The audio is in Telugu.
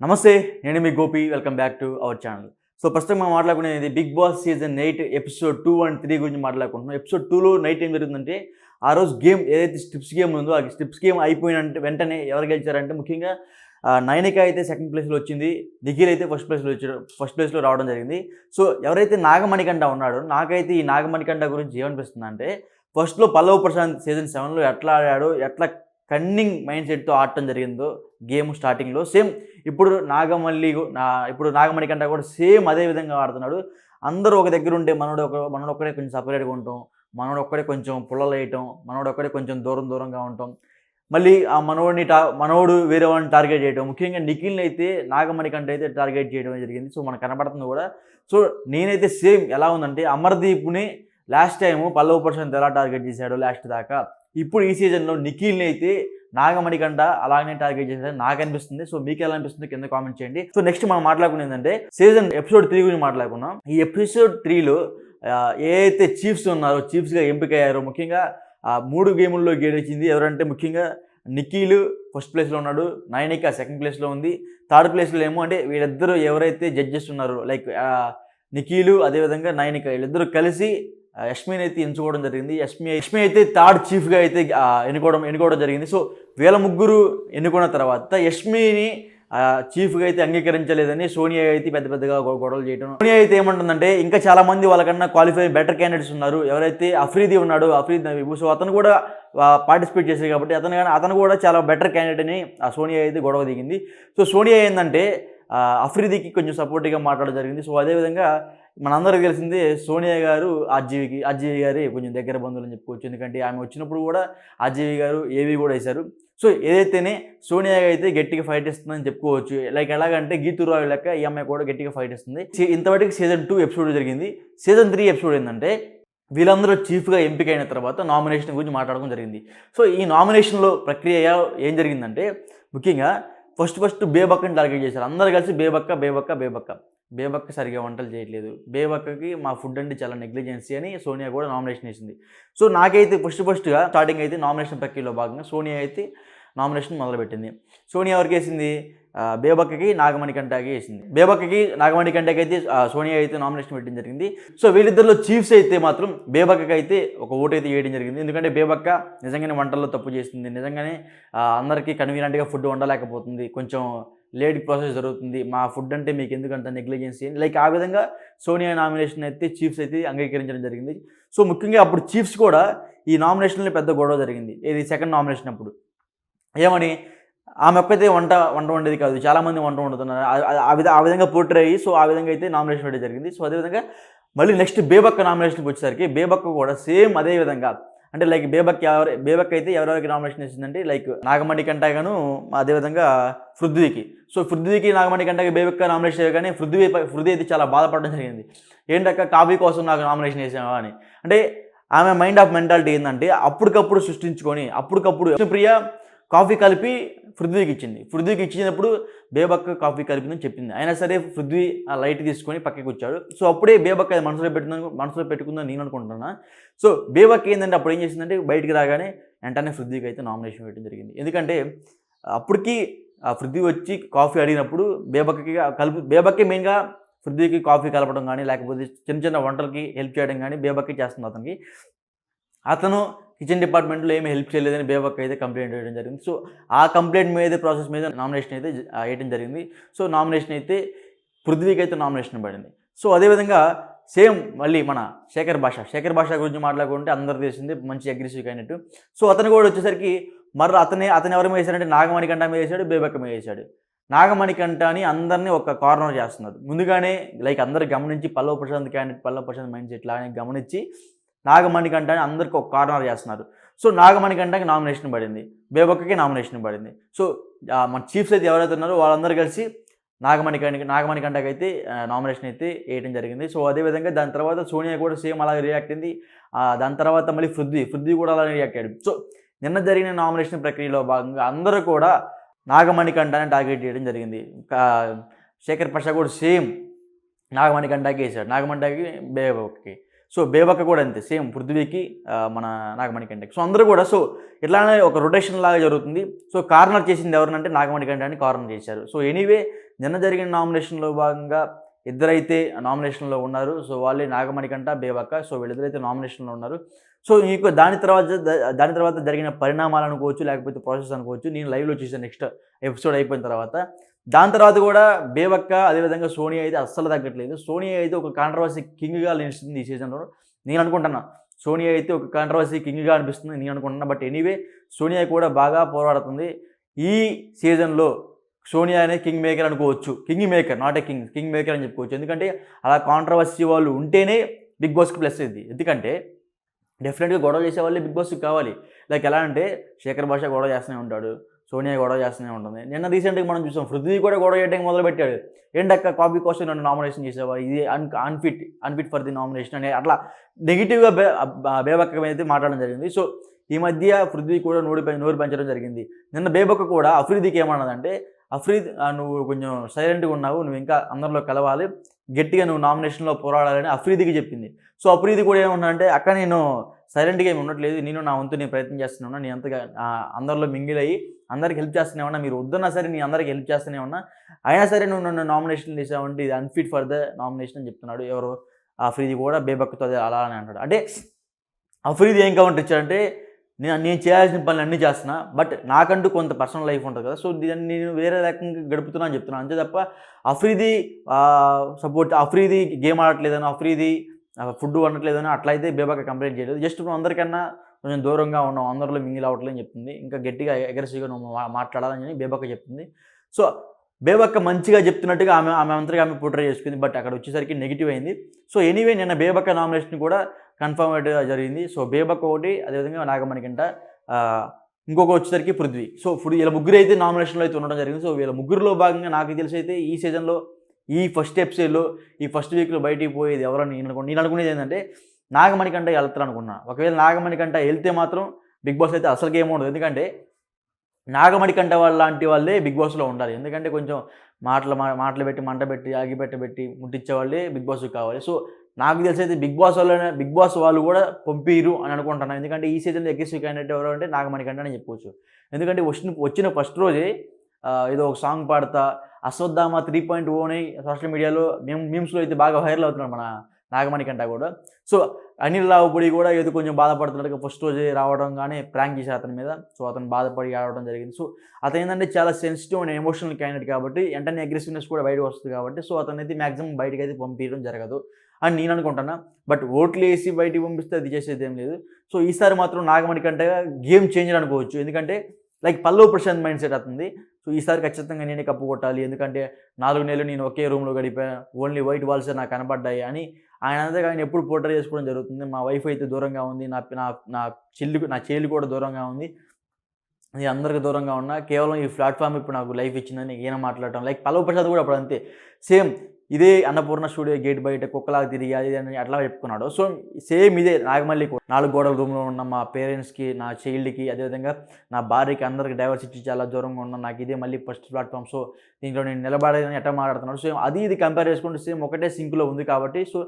నమస్తే. నేను మీ Gopi. Welcome back to our channel. So ప్రస్తుతం మనం మాట్లాడుకునేది Bigg Boss season 8 episode 2 and 3 గురించి మాట్లాడుకుంటున్నాం. ఎపిసోడ్ 2లో నైట్ ఏం జరుగుతుందంటే, ఆ రోజు గేమ్ ఏదైతే స్ట్రిప్స్ గేమ్ ఉందో, ఆ స్ట్రిప్స్ గేమ్ అయిపోయిన వెంటనే ఎవరు గెలిచారంటే ముఖ్యంగా నైనిక అయితే సెకండ్ ప్లేస్‌లో వచ్చింది. నిఖిల్ అయితే ఫస్ట్ ప్లేస్‌లో రావడం జరిగింది. సో ఎవరైతే నాగమణికంఠ ఉన్నాడో, నాకైతే ఈ నాగమణికంఠ గురించి ఏమనిపిస్తుందంటే, ఫస్ట్‌లో పల్లవ్ ప్రశాంత్ సీజన్ 7లో ఎట్లా ఆడాడో, ఎట్లా కన్నింగ్ మైండ్ సెట్‌తో ఆడటం జరిగిందో గేమ్ స్టార్టింగ్‌లో సేమ్ ఇప్పుడు ఇప్పుడు నాగమణికంఠ కూడా సేమ్ అదే విధంగా ఆడుతున్నాడు. అందరూ ఒక దగ్గర ఉంటే మనోడొక్కడే కొంచెం సెపరేట్‌గా ఉండటం, మనోడొక్కడే కొంచెం పుల్లలేయటం, మనోడొక్కడే కొంచెం దూరంగా ఉండటం. మళ్ళీ ఆ మనోడు వేరే వాడిని టార్గెట్ చేయడం. ముఖ్యంగా నిఖిల్‌ని అయితే నాగమణికంఠ అయితే టార్గెట్ చేయడం జరిగింది. సో మనకు కనపడుతుంది కూడా. సో నేనైతే సేమ్ ఎలా ఉందంటే, అమర్‌దీప్‌ని లాస్ట్ టైము పల్లవ్ ప్రశాంత్ ఎలా టార్గెట్ చేశాడో లాస్ట్ దాకా, ఇప్పుడు ఈ సీజన్‌లో నిఖిల్‌ని అయితే నాగమణికంఠ అలాగనే టార్గెట్ చేశాడని నాకు అనిపిస్తుంది. సో మీకు ఎలా అనిపిస్తుంది కింద కామెంట్ చేయండి. సో నెక్స్ట్ మనం మాట్లాడుకునేది ఏంటంటే, ఎపిసోడ్ 3 గురించి మాట్లాడుకుందాం. ఈ ఎపిసోడ్ 3లో ఏదైతే చీఫ్స్ ఉన్నారో, చీఫ్స్‌గా ఎంపికయ్యారో, ముఖ్యంగా 3 గేముల్లో గెలిచింది ఎవరంటే ముఖ్యంగా నిఖిల్ ఫస్ట్ ప్లేస్‌లో ఉన్నాడు. నైనిక సెకండ్ ప్లేస్‌లో ఉంది. థర్డ్ ప్లేస్‌లో ఏమో అంటే వీళ్ళిద్దరూ ఎవరైతే జడ్జెస్ ఉన్నారో లైక్ నిఖిల్ అదేవిధంగా నైనిక వీళ్ళిద్దరూ కలిసి యష్మిని అయితే ఎంచుకోవడం జరిగింది. యష్మి అయితే థర్డ్ చీఫ్‌గా అయితే ఎన్నుకోవడం జరిగింది. సో వీళ్ళ ముగ్గురు ఎన్నుకున్న తర్వాత యష్మిని చీఫ్‌గా అయితే అంగీకరించలేదని సోనియా అయితే పెద్దగా గొడవలు చేయడం. సోనియా అయితే ఏమంటుందంటే, ఇంకా చాలా మంది వాళ్ళకన్నా క్వాలిఫై బెటర్ క్యాండిడేట్స్ ఉన్నారు. ఎవరైతే అఫ్రీది ఉన్నాడో, అఫ్రీద్ నబీబు, సో అతను కూడా పార్టిసిపేట్ చేశారు కాబట్టి అతను కూడా చాలా బెటర్ క్యాండిడేట్ అని సోనియా అయితే గొడవ దిగింది. సో సోనియా ఏంటంటే అఫ్రీదికి కొంచెం సపోర్టివ్గా మాట్లాడడం జరిగింది. సో అదేవిధంగా మనందరికీ తెలిసిందే సోనియా గారు ఆర్జీవి గారి కొంచెం దగ్గర బంధువులు అని చెప్పుకోవచ్చు. ఎందుకంటే ఆమె వచ్చినప్పుడు కూడా ఆర్జీవి గారు ఏవి కూడా వేశారు. సో ఏదైతేనే సోనియా అయితే గట్టిగా ఫైట్ ఇస్తుందని చెప్పుకోవచ్చు. లైక్ ఎలాగంటే గీతురావు లెక్క ఈ అమ్మాయి కూడా గట్టిగా ఫైట్ ఇస్తుంది. ఇంతవరకు సీజన్ 2 ఎపిసోడ్ జరిగింది. సీజన్ 3 ఎపిసోడ్ ఏంటంటే, వీళ్ళందరూ చీఫ్‌గా ఎంపికైన తర్వాత నామినేషన్ గురించి మాట్లాడడం జరిగింది. సో ఈ నామినేషన్‌లో ప్రక్రియ ఏం జరిగిందంటే, ముఖ్యంగా ఫస్ట్ బేబక్కని టార్గెట్ చేశారు. అందరూ కలిసి బేబక్క సరిగ్గా వంటలు చేయట్లేదు, బేబక్కకి మా ఫుడ్ అంటే చాలా నెగ్లిజెన్సీ అని సోనియా కూడా నామినేషన్ వేసింది. సో నాకైతే ఫస్ట్‌గా స్టార్టింగ్ అయితే నామినేషన్ ప్రక్రియలో భాగంగా సోనియా అయితే నామినేషన్ మొదలుపెట్టింది. సోనియా ఎవరికి వేసింది? బేబక్కకి, నాగమణికంఠకి వేసింది. బేబక్కకి, నాగమణికంఠకి అయితే సోనియా అయితే నామినేషన్ పెట్టడం జరిగింది. సో వీళ్ళిద్దరిలో చీఫ్స్ అయితే మాత్రం బేబక్కకి అయితే ఒక ఓటు అయితే వేయడం జరిగింది. ఎందుకంటే బేబక్క నిజంగానే వంటల్లో తప్పు చేస్తుంది. నిజంగానే అందరికీ కన్వీనియంట్గా ఫుడ్ వండలేకపోతుంది. కొంచెం లేట్ ప్రాసెస్ జరుగుతుంది. మా ఫుడ్ అంటే మీకు ఎందుకంత నెగ్లిజెన్సీ అని లైక్ ఆ విధంగా సోనియా నామినేషన్ అయితే చీఫ్స్ అయితే అంగీకరించడం జరిగింది. సో ముఖ్యంగా అప్పుడు చీఫ్స్ కూడా ఈ నామినేషన్లో పెద్ద గొడవ జరిగింది. ఇది సెకండ్ నామినేషన్ అప్పుడు. ఏమని? ఆమె ఒక్కతే వంట వండేది కాదు. చాలామంది వంట వండుతున్నారు. ఆ విధంగా పోర్ట్రే అయ్యి సో ఆ విధంగా అయితే నామినేషన్ వేయడం జరిగింది. సో అదేవిధంగా మళ్ళీ నెక్స్ట్ బేబక్క నామినేషన్కి వచ్చేసరికి బేబక్క కూడా సేమ్ అదే విధంగా అంటే లైక్ బేబక్క అయితే ఎవరెవరికి నామినేషన్ ఇచ్చిందంటే లైక్ నాగమణికంఠగాను అదేవిధంగా పృథ్వీకి. సో పృథ్వీకి, నాగమణికంఠకి బేబక్క నామినేషన్ వేయగానే పృథ్వీ అయితే చాలా బాధపడడం జరిగింది. ఏంటక్క కాఫీ కోసం నాకు నామినేషన్ వేసావా అని. అంటే ఆమె మైండ్ ఆఫ్ మెంటాలిటీ ఏంటంటే అప్పటికప్పుడు సృష్టించుకొని విష్ణుప్రియ కాఫీ కలిపి పృథ్వీకి ఇచ్చింది. పృథ్వీకి ఇచ్చినప్పుడు బేబక్క కాఫీ కలిపిందని చెప్పింది. అయినా సరే పృథ్వీ ఆ లైట్ తీసుకొని పక్కకి వచ్చాడు. సో అప్పుడే బేబక్క అది మనసులో పెట్టుకుందని నేను అనుకుంటున్నా. సో బేబక్క ఏంటంటే అప్పుడు ఏం చేసిందంటే బయటికి రాగానే వెంటనే పృథ్వీకి అయితే నామినేషన్ వేయడం జరిగింది. ఎందుకంటే అప్పటికి పృథ్వీ వచ్చి కాఫీ అడిగినప్పుడు బేబక్కే మెయిన్గా పృథ్వీకి కాఫీ కలపడం కానీ లేకపోతే చిన్న వంటలకి హెల్ప్ చేయడం కానీ బేబక్కే చేస్తుంది అతనికి. అతను కిచెన్ డిపార్ట్మెంట్లో ఏమి హెల్ప్ చేయలేదని బేబక్క అయితే కంప్లైంట్ వేయడం జరిగింది. సో ఆ కంప్లైంట్ మీద ప్రాసెస్ మీద నామినేషన్ అయితే వేయడం జరిగింది. సో నామినేషన్ అయితే పృథ్వీకి అయితే నామినేషన్ పడింది. సో అదేవిధంగా సేమ్ మళ్ళీ మన శేఖర్ భాష గురించి మాట్లాడుకుంటే అందరూ తెలిసింది మంచి అగ్రెసివ్ అయినట్టు. సో అతను కూడా వచ్చేసరికి అతను ఎవరి మీద వేశాడంటే నాగమణికంఠ మీద వేశాడు, బేబక్క మీద వేశాడు. నాగమణికంఠని అందరినీ ఒక కార్నర్ చేస్తున్నారు. ముందుగానే లైక్ అందరు గమనించి పల్లవ్ ప్రశాంత్ మైండ్ సెట్ లాగానే గమనించి నాగమణికంఠని అందరికీ ఒక కార్నర్ చేస్తున్నారు. సో నాగమణికంఠకి నామినేషన్ పడింది, బేబక్కకి నామినేషన్ పడింది. సో మన చీఫ్స్ అయితే ఎవరైతే ఉన్నారో వాళ్ళందరూ కలిసి నాగమణికంఠకి అయితే నామినేషన్ అయితే వేయడం జరిగింది. సో అదేవిధంగా దాని తర్వాత సోనియా కూడా సేమ్ అలాగే రియాక్ట్ అయింది. దాని తర్వాత మళ్ళీ పృథ్వీ కూడా అలాగే రియాక్ట్ అయ్యాడు. సో నిన్న జరిగిన నామినేషన్ ప్రక్రియలో భాగంగా అందరూ కూడా నాగమణికంఠని టార్గెట్ చేయడం జరిగింది. శేఖర్ ప్రసాద్ కూడా సేమ్ నాగమణికంఠకి వేశాడు, నాగమణికంఠకి బేబక్కకి. సో బేబక్క కూడా అంతే సేమ్ పృథ్వీకి మన నాగమణికంటకి. సో అందరూ కూడా సో ఇట్లానే ఒక రొటేషన్ లాగా జరుగుతుంది. సో కార్నర్ చేసింది ఎవరినంటే నాగమణికంట అని కార్నర్ చేశారు. సో ఎనీవే నిన్న జరిగిన నామినేషన్లో భాగంగా ఇద్దరైతే నామినేషన్లో ఉన్నారు. సో వాళ్ళే నాగమణికంట, బేబక్క. సో వీళ్ళిద్దరైతే నామినేషన్లో ఉన్నారు. సో మీకు దాని తర్వాత జరిగిన పరిణామాలు అనుకోవచ్చు, లేకపోతే ప్రాసెస్ అనుకోవచ్చు. నేను లైవ్లో చూసాను నెక్స్ట్ ఎపిసోడ్ అయిపోయిన తర్వాత. దాని తర్వాత కూడా బేబక్క అదేవిధంగా సోనియా అయితే అస్సలు తగ్గట్లేదు. సోనియా అయితే ఒక కాంట్రవర్సీ కింగ్గా నిలుస్తుంది ఈ సీజన్లో నేను అనుకుంటున్నా. సోనియా అయితే ఒక కాంట్రవర్సీ కింగ్గా అనిపిస్తుంది నేను అనుకుంటున్నా. బట్ ఎనీవే సోనియా కూడా బాగా పోరాడుతుంది. ఈ సీజన్లో సోనియా అనేది కింగ్ మేకర్ అనుకోవచ్చు. King maker not a king maker అని చెప్పుకోవచ్చు. ఎందుకంటే అలా కాంట్రవర్సీ వాళ్ళు ఉంటేనే బిగ్ బాస్కి ప్లస్ అయింది. ఎందుకంటే డెఫినెట్గా గొడవ చేసే వాళ్ళే బిగ్ బాస్కి కావాలి. లైక్ ఎలా అంటే శేఖర్ భాష గొడవ చేస్తూనే ఉంటాడు, సోనియా గొడవ చేస్తూనే ఉంటుంది. నిన్న రీసెంట్గా మనం చూసాం పృథ్వీ కూడా గొడవ చేయడానికి మొదలుపెట్టాడు. ఏంటక్క కాపీ కోసం నన్ను నామినేషన్ చేసావా, ఇది అన్ఫిట్ ఫర్ ది నామినేషన్ అని అట్లా నెగిటివ్గా బేబక్క అయితే మాట్లాడడం జరిగింది. సో ఈ మధ్య పృథ్వీ కూడా నోరు పెంచడం జరిగింది. నిన్న బేబక్క కూడా అఫ్రీదీకి ఏమన్నదంటే, అఫ్రీద్ నువ్వు కొంచెం సైలెంట్గా ఉన్నావు, నువ్వు ఇంకా అందరిలో కలవాలి, గట్టిగా నువ్వు నామినేషన్లో పోరాడాలని అఫ్రీదీకి చెప్పింది. సో అఫ్రీదీ కూడా ఏమన్నాడంటే, అక్క నేను సైలెంట్గా ఏమి ఉండట్లేదు, నేను నా వంతు నేను ప్రయత్నం చేస్తూనే ఉన్నా, నేను అంతగా అందరిలో మింగిల్ అయ్యి అందరికి హెల్ప్ చేస్తూనే ఉన్నా, మీరు వద్దన్నా సరే నేను అందరికి హెల్ప్ చేస్తూనే ఉన్నా, అయినా సరే నువ్వు నన్ను నామినేషన్ చేసావంటే ఇది అన్ఫిట్ ఫర్ ద నామినేషన్ అని చెప్తున్నాడు. ఎవరు అఫ్రీదీ కూడా బేబక్కతో అలా అని అంటాడు. అంటే అఫ్రీదీ ఏం కౌంటర్ ఇచ్చాడంటే, నేను చేయాల్సిన పనులు అన్నీ చేస్తున్నా, బట్ నాకంటూ కొంత పర్సనల్ లైఫ్ ఉంటుంది కదా, సో దీన్ని నేను వేరే రకంగా గడుపుతున్నా అని చెప్తున్నాను. అంతే తప్ప అఫ్రీదీ అఫ్రీదీ గేమ్ ఆడట్లేదని, అఫ్రీదీ ఫుడ్ వండట్లేదని అట్లయితే బేబక్క కంప్లైంట్ చేయలేదు. జస్ట్ నువ్వు అందరికన్నా కొంచెం దూరంగా ఉన్నావు, అందరిలో మింగిల్ అవ్వట్లేదు అని చెప్తుంది. ఇంకా గట్టిగా అగ్రెసివ్గా నువ్వు మాట్లాడాలని బేబక్క చెప్తుంది. సో బేబక్క మంచిగా చెప్తున్నట్టుగా ఆమె అంతగా ఆమె పోర్ట్రే చేసుకుంది. బట్ అక్కడ వచ్చేసరికి నెగిటివ్ అయింది. సో ఎనీవే నిన్న బేబక్క నామినేషన్ కూడా కన్ఫర్మ్గా జరిగింది. సో బేబక్క ఒకటి, అదేవిధంగా నాగమణికంట, ఇంకొక వచ్చేసరికి పృథ్వీ. సో ఇప్పుడు వీళ్ళ ముగ్గురు అయితే నామినేషన్లో అయితే ఉండడం జరిగింది. సో వీళ్ళ ముగ్గురులో భాగంగా నాకు తెలిసి అయితే ఈ సీజన్లో ఈ ఫస్ట్ ఎపిసోడ్లో ఈ ఫస్ట్ వీక్లో బయటికి పోయేది ఎవరని నేను అనుకునేది ఏంటంటే నాగమణికంట వెళ్తారు అనుకున్నా. ఒకవేళ నాగమణికంట వెళ్తే మాత్రం బిగ్ బాస్ అయితే అసలుకి ఏముండదు. ఎందుకంటే నాగమణికంట లాంటి వాళ్ళే బిగ్ బాస్లో ఉండాలి. ఎందుకంటే కొంచెం మాటలు పెట్టి మంట పెట్టి ఆగిపెట్టబెట్టి ముట్టించే వాళ్ళే బిగ్ బాస్కి కావాలి. సో నాకు తెలిసి అయితే బిగ్ బాస్ వాళ్ళు కూడా పంపిరు అని అనుకుంటున్నాను. ఎందుకంటే ఈ సీజన్లో అగ్రెసివ్ క్యాండిడేట్ ఎవరు అంటే నాగమణికంట అని చెప్పుకోవచ్చు. ఎందుకంటే వచ్చిన ఫస్ట్ రోజే ఏదో ఒక సాంగ్ పాడతా అశ్వత్థామ 3.0 సోషల్ మీడియాలో మీమ్స్లో అయితే బాగా వైరల్ అవుతున్నాడు మన నాగమణికంట కూడా. సో అనిల్ రావుపూడి కూడా ఏదో కొంచెం బాధపడుతున్నట్టుగా ఫస్ట్ రోజే రావడం కానీ ప్రాంక్ చేశారు అతని మీద. సో అతను బాధపడి ఆడడం జరిగింది. సో అతను ఏంటంటే చాలా సెన్సిటివ్ అండ్ ఎమోషనల్ క్యాండిడేట్ కాబట్టి వెంటనే అగ్రెసివ్నెస్ కూడా బయటకు వస్తుంది కాబట్టి సో అతను అయితే మ్యాక్సిమం బయటకు అయితే పంపించడం జరగదు అని నేను అనుకుంటున్నా. బట్ ఓట్లు వేసి బయటికి పంపిస్తే అది చేసేది ఏం లేదు. సో ఈసారి మాత్రం నాగమణికంట గేమ్ చేంజర్ అనుకోవచ్చు. ఎందుకంటే like Pallav Prashant mind set అవుతుంది. సో ఈసారి ఖచ్చితంగా నేనే కప్పు కొట్టాలి, ఎందుకంటే 4 నెలలు నేను ఒకే రూమ్లో గడిపాను, ఓన్లీ వైట్ వాల్సే నాకు కనపడ్డాయి అని ఆయన ఎప్పుడు పోర్ట్రే చేసుకోవడం జరుగుతుంది. మా వైఫ్ అయితే దూరంగా ఉంది, నా చెల్లి కూడా దూరంగా ఉంది, నేను అందరికి దూరంగా ఉన్నా, కేవలం ఈ ప్లాట్ఫామ్ ఇప్పుడు నాకు లైఫ్ ఇచ్చిందని ఈయన మాట్లాడటం. లైక్ పల్లవ్ ప్రసాద్ కూడా అప్పుడు అంతే సేమ్ ఇదే అన్నపూర్ణ స్టూడియో గేట్ బయట కుక్కలాగా తిరిగి అది అని అట్లా చెప్పుకున్నాడు. సో సేమ్ ఇదే నాగమల్లి 4 గోడల రూమ్లో ఉన్న మా పేరెంట్స్కి, నా చైల్డ్కి, అదేవిధంగా నా భార్యకి అందరికి డైవర్సిటీ చాలా దూరంగా ఉన్నాను, నాకు ఇదే మళ్ళీ ఫస్ట్ ప్లాట్ఫామ్, సో దీంట్లో నేను నిలబడేదని ఎట్లా మాట్లాడుతున్నాడు. సో అది ఇది కంపేర్ చేసుకుంటే సేమ్ ఒకటే సింక్లో ఉంది కాబట్టి సో